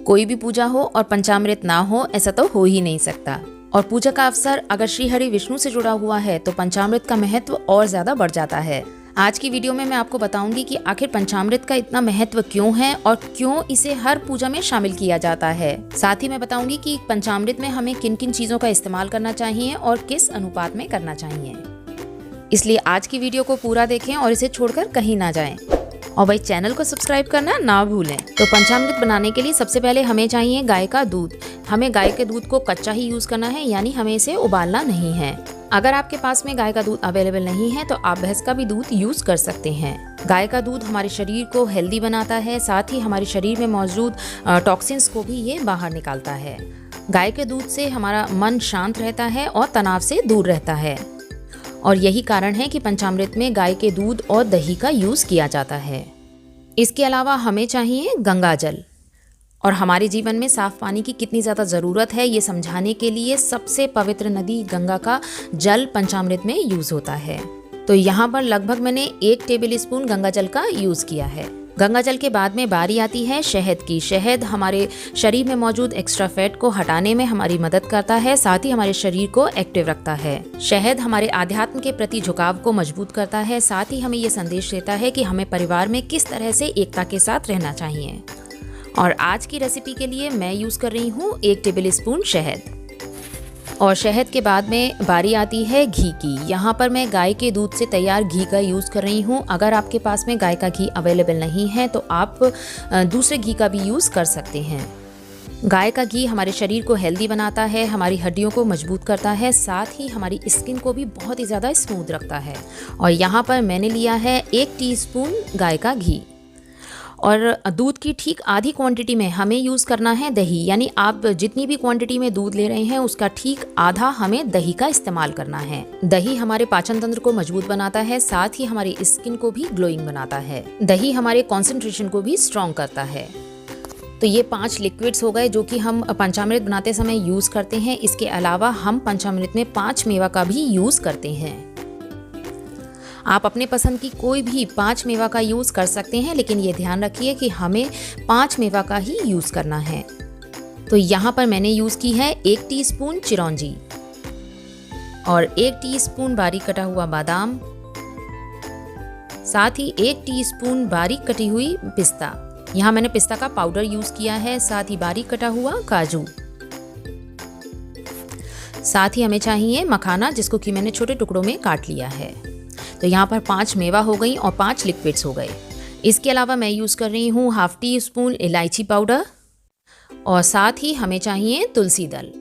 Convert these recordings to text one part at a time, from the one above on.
कोई भी पूजा हो और पंचामृत ना हो, ऐसा तो हो ही नहीं सकता। और पूजा का अवसर अगर श्री हरि विष्णु से जुड़ा हुआ है तो पंचामृत का महत्व और ज्यादा बढ़ जाता है। आज की वीडियो में मैं आपको बताऊंगी कि आखिर पंचामृत का इतना महत्व क्यों है और क्यों इसे हर पूजा में शामिल किया जाता है। साथ ही मैं बताऊंगी कि पंचामृत में हमें किन किन चीजों का इस्तेमाल करना चाहिए और किस अनुपात में करना चाहिए। इसलिए आज की वीडियो को पूरा देखें और इसे छोड़कर कहीं ना जाएं। और भाई चैनल को सब्सक्राइब करना ना भूलें। तो पंचामृत बनाने के लिए सबसे पहले हमें चाहिए गाय का दूध। हमें गाय के दूध को कच्चा ही यूज करना है, यानी हमें इसे उबालना नहीं है। अगर आपके पास में गाय का दूध अवेलेबल नहीं है तो आप भैंस का भी दूध यूज कर सकते हैं। गाय का दूध हमारे शरीर को हेल्दी बनाता है, साथ ही हमारे शरीर में मौजूद टॉक्सिन्स को भी ये बाहर निकालता है। गाय के दूध से हमारा मन शांत रहता है और तनाव से दूर रहता है। और यही कारण है कि पंचामृत में गाय के दूध और दही का यूज किया जाता है। इसके अलावा हमें चाहिए गंगा जल। और हमारे जीवन में साफ पानी की कितनी ज़्यादा ज़रूरत है ये समझाने के लिए सबसे पवित्र नदी गंगा का जल पंचामृत में यूज होता है। तो यहाँ पर लगभग मैंने 1 टेबल स्पून गंगा जल का यूज किया है। गंगा जल के बाद में बारी आती है शहद की। शहद हमारे शरीर में मौजूद एक्स्ट्रा फैट को हटाने में हमारी मदद करता है, साथ ही हमारे शरीर को एक्टिव रखता है। शहद हमारे आध्यात्म के प्रति झुकाव को मजबूत करता है, साथ ही हमें ये संदेश देता है कि हमें परिवार में किस तरह से एकता के साथ रहना चाहिए। और आज की रेसिपी के लिए मैं यूज कर रही हूँ 1 टेबल स्पून शहद। और शहद के बाद में बारी आती है घी की। यहाँ पर मैं गाय के दूध से तैयार घी का यूज़ कर रही हूँ। अगर आपके पास में गाय का घी अवेलेबल नहीं है तो आप दूसरे घी का भी यूज़ कर सकते हैं। गाय का घी हमारे शरीर को हेल्दी बनाता है, हमारी हड्डियों को मजबूत करता है, साथ ही हमारी स्किन को भी बहुत ही ज़्यादा स्मूथ रखता है। और यहाँ पर मैंने लिया है 1 टीस्पून गाय का घी। और दूध की ठीक आधी क्वांटिटी में हमें यूज़ करना है दही, यानी आप जितनी भी क्वांटिटी में दूध ले रहे हैं उसका ठीक आधा हमें दही का इस्तेमाल करना है। दही हमारे पाचन तंत्र को मजबूत बनाता है, साथ ही हमारी स्किन को भी ग्लोइंग बनाता है। दही हमारे कंसंट्रेशन को भी स्ट्रॉन्ग करता है। तो ये 5 लिक्विड्स हो गए जो कि हम पंचामृत बनाते समय यूज़ करते हैं। इसके अलावा हम पंचामृत में 5 मेवा का भी यूज़ करते हैं। आप अपने पसंद की कोई भी 5 मेवा का यूज़ कर सकते हैं, लेकिन ये ध्यान रखिए कि हमें 5 मेवा का ही यूज़ करना है। तो यहाँ पर मैंने यूज़ की है 1 टीस्पून चिरौंजी और 1 टीस्पून बारीक कटा हुआ बादाम, साथ ही 1 टीस्पून बारीक कटी हुई पिस्ता। यहाँ मैंने पिस्ता का पाउडर यूज़ किया है, साथ ही बारीक कटा हुआ काजू। साथ ही हमें चाहिए मखाना, जिसको कि मैंने छोटे टुकड़ों में काट लिया है। तो यहाँ पर 5 मेवा हो गई और 5 लिक्विड्स हो गए। इसके अलावा मैं यूज़ कर रही हूँ 1/2 टीस्पून इलायची पाउडर और साथ ही हमें चाहिए तुलसी दल।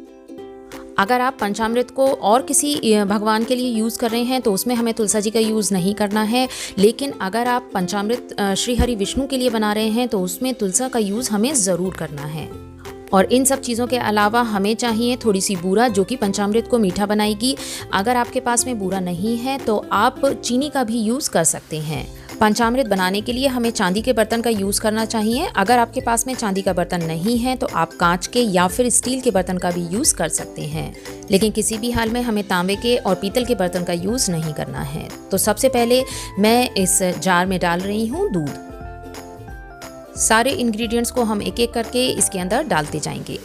अगर आप पंचामृत को और किसी भगवान के लिए यूज़ कर रहे हैं तो उसमें हमें तुलसी जी का यूज़ नहीं करना है, लेकिन अगर आप पंचामृत श्री हरि विष्णु के लिए बना रहे हैं तो उसमें तुलसी का यूज़ हमें ज़रूर करना है। और इन सब चीज़ों के अलावा हमें चाहिए थोड़ी सी बूरा, जो कि पंचामृत को मीठा बनाएगी। अगर आपके पास में बूरा नहीं है तो आप चीनी का भी यूज़ कर सकते हैं। पंचामृत बनाने के लिए हमें चांदी के बर्तन का यूज़ करना चाहिए। अगर आपके पास में चांदी का बर्तन नहीं है तो आप कांच के या फिर स्टील के बर्तन का भी यूज़ कर सकते हैं, लेकिन किसी भी हाल में हमें तांबे के और पीतल के बर्तन का यूज़ नहीं करना है। तो सबसे पहले मैं इस जार में डाल रही हूँ दूध। सारे इंग्रेडिएंट्स को हम एक एक करके इसके अंदर डालते जाएंगे।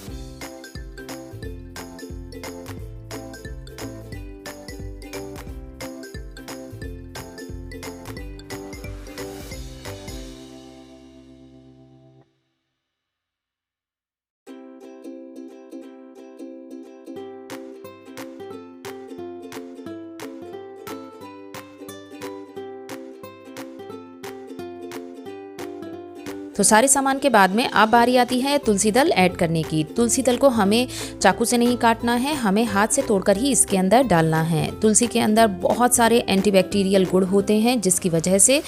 तो सारे सामान के बाद में अब बारी आती है तुलसी दल ऐड करने की। तुलसी दल को हमें चाकू से नहीं काटना है, हमें हाथ से तोड़कर ही इसके अंदर डालना है। तुलसी के अंदर बहुत सारे एंटीबैक्टीरियल गुण होते हैं, जिसकी वजह से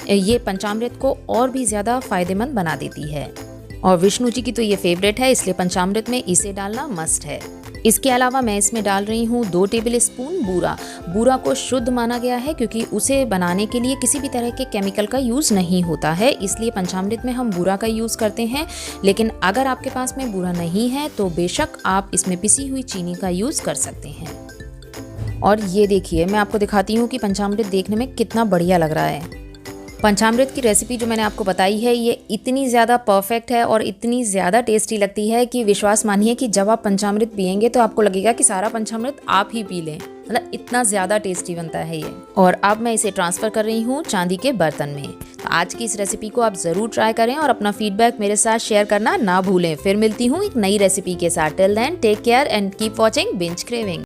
ये पंचामृत को और भी ज़्यादा फायदेमंद बना देती है। और विष्णु जी की तो ये फेवरेट है, इसलिए पंचामृत में इसे डालना मस्ट है। इसके अलावा मैं इसमें डाल रही हूँ 2 टेबल स्पून बूरा। बूरा को शुद्ध माना गया है क्योंकि उसे बनाने के लिए किसी भी तरह के केमिकल का यूज़ नहीं होता है, इसलिए पंचामृत में हम बूरा का यूज़ करते हैं। लेकिन अगर आपके पास में बूरा नहीं है तो बेशक आप इसमें पिसी हुई चीनी का यूज़ कर सकते हैं। और ये देखिए, मैं आपको दिखाती हूँ कि पंचामृत देखने में कितना बढ़िया लग रहा है। पंचामृत की रेसिपी जो मैंने आपको बताई है ये इतनी ज़्यादा परफेक्ट है और इतनी ज़्यादा टेस्टी लगती है कि विश्वास मानिए कि जब आप पंचामृत पियेंगे तो आपको लगेगा कि सारा पंचामृत आप ही पी लें। मतलब इतना ज़्यादा टेस्टी बनता है ये। और अब मैं इसे ट्रांसफ़र कर रही हूँ चांदी के बर्तन में। तो आज की इस रेसिपी को आप ज़रूर ट्राई करें और अपना फीडबैक मेरे साथ शेयर करना ना भूलें। फिर मिलती हूँ एक नई रेसिपी के साथ। Till then take care and keep watching Binge craving.